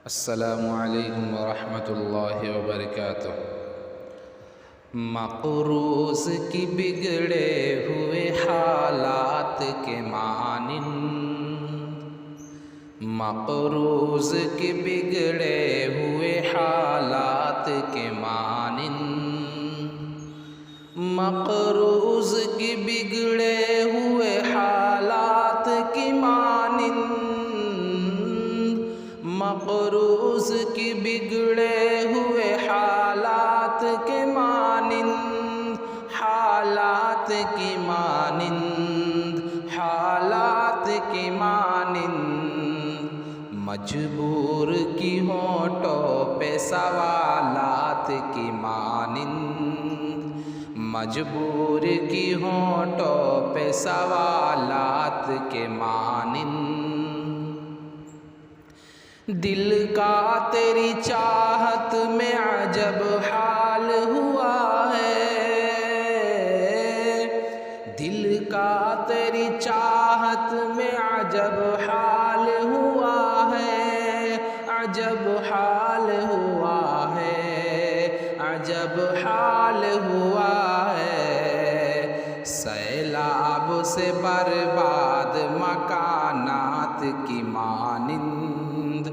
السلام علیکم ورحمۃ اللہ وبرکاتہ۔ مقروض کی بگڑے ہوئے حالات کے مانند، مقروض کی بگڑے ہوئے حالات کے مانند، مقروض کی بگڑے ہوئے حالات کی مانند، مقروض کی بگڑے ہوئے حالات کے مانند، حالات کی مانند، حالات کی مانند، مجبور کی ہونٹوں پہ سوالات کی مانند، مجبور کی ہونٹوں پہ سوالات کے مانند، دل کا تیری چاہت میں عجب حال ہوا ہے، دل کا تیری چاہت میں عجب حال ہوا ہے، عجب حال ہوا ہے، عجب حال ہوا ہے، سیلاب سے برباد مکانات کی مانند،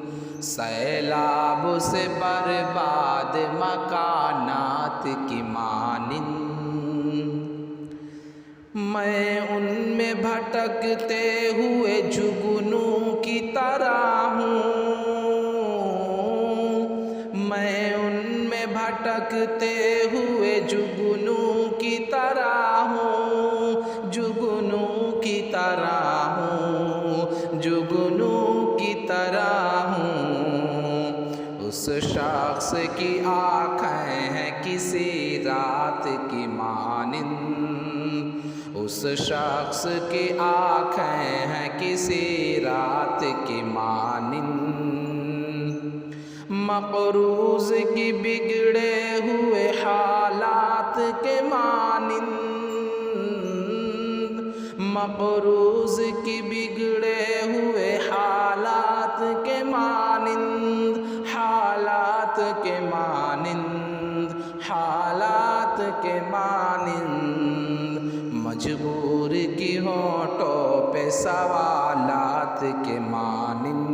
سیلاب سے برباد مکانات کی مانند، میں ان میں بھٹکتے ہوئے جگنوں کی طرح ہوں، میں ان میں بھٹکتے ہوئے جگنوں کی طرح ہوں، جگنوں کی طرح ہوں، جگنوں کی طرح ہوں، اس شخص کی آنکھیں ہیں کسی رات کی مانند، اس شخص کی آنکھیں ہیں کسی رات کی مانند، مقروض کی بگڑے ہوئے حالات کے مانند، مقروض کی بگڑے ہوئے حالات کے مانند، حالات کے مانند، حالات کے مانند، مجبور کی ہونٹوں پہ سوالات کے مانند،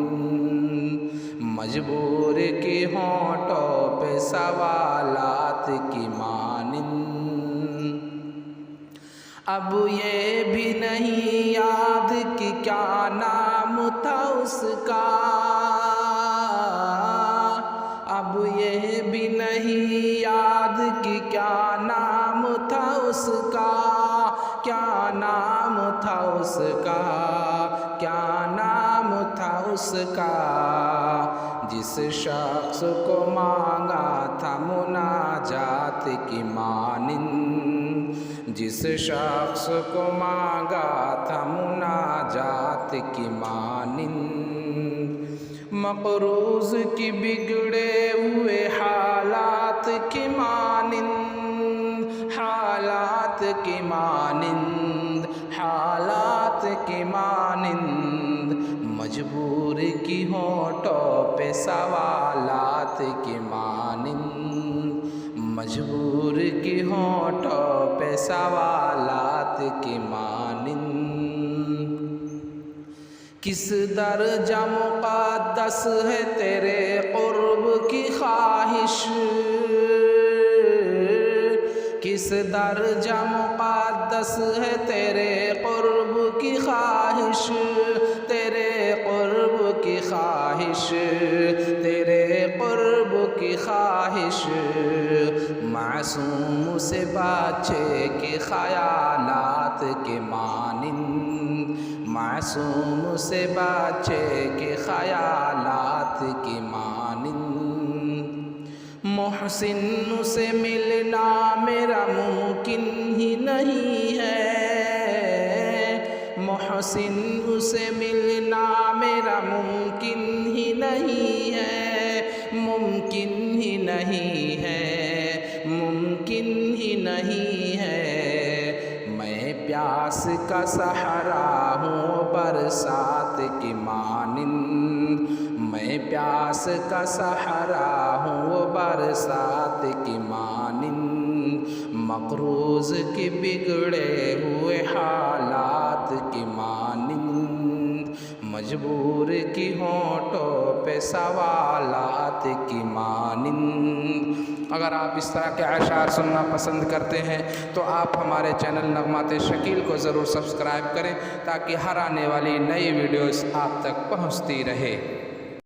مجبور کی ہونٹوں پہ سوالات کی مانند، اب یہ بھی نہیں یاد کہ کیا نام تھا اس کا، اب یہ بھی نہیں یاد کہ کیا نام تھا اس کا، کیا نام تھا اس کا، کیا نام تھا اس کا، جس شخص کو مانگا تھا مناجات کی مانند، جس شخص کو مانگا تھا مناجات کی مانند، مقروض کی بگڑے ہوئے حالات کی مانند، حالات کی مانند، حالات کی مانند، مجبور کی ہونٹوں پہ سوالات کی مانند، مجبور کی ہونٹوں پہ سوالات کی مانند، کس درجہ مقدس ہے تیرے قرب کی خواہش، کس درجہ مقدس ہے تیرے قرب کی خواہش، تیرے قرب کی خواہش، تیرے قرب کی خواہش، معصوم سے بچے کے خیالات کے مانند، معصوم سے بچے کے خیالات کی مانند، محسن سے ملنا میرا ممکن ہی نہیں ہے، محسن سے ملنا میرا ممکن ہی نہیں ہے، ممکن ہی نہیں ہے، ممکن ہی نہیں ہے، میں پیاس کا سہارا ہوں برسات کی مانند، میں میں پیاس کا سہارا ہوں وہ برسات کی مانند، مقروض کی بگڑے ہوئے حالات کی مانند، مجبور کی ہونٹوں پہ سوالات کی مانند۔ اگر آپ اس طرح کے اشعار سننا پسند کرتے ہیں تو آپ ہمارے چینل نغمات شکیل کو ضرور سبسکرائب کریں تاکہ ہر آنے والی نئی ویڈیوز آپ تک پہنچتی رہے۔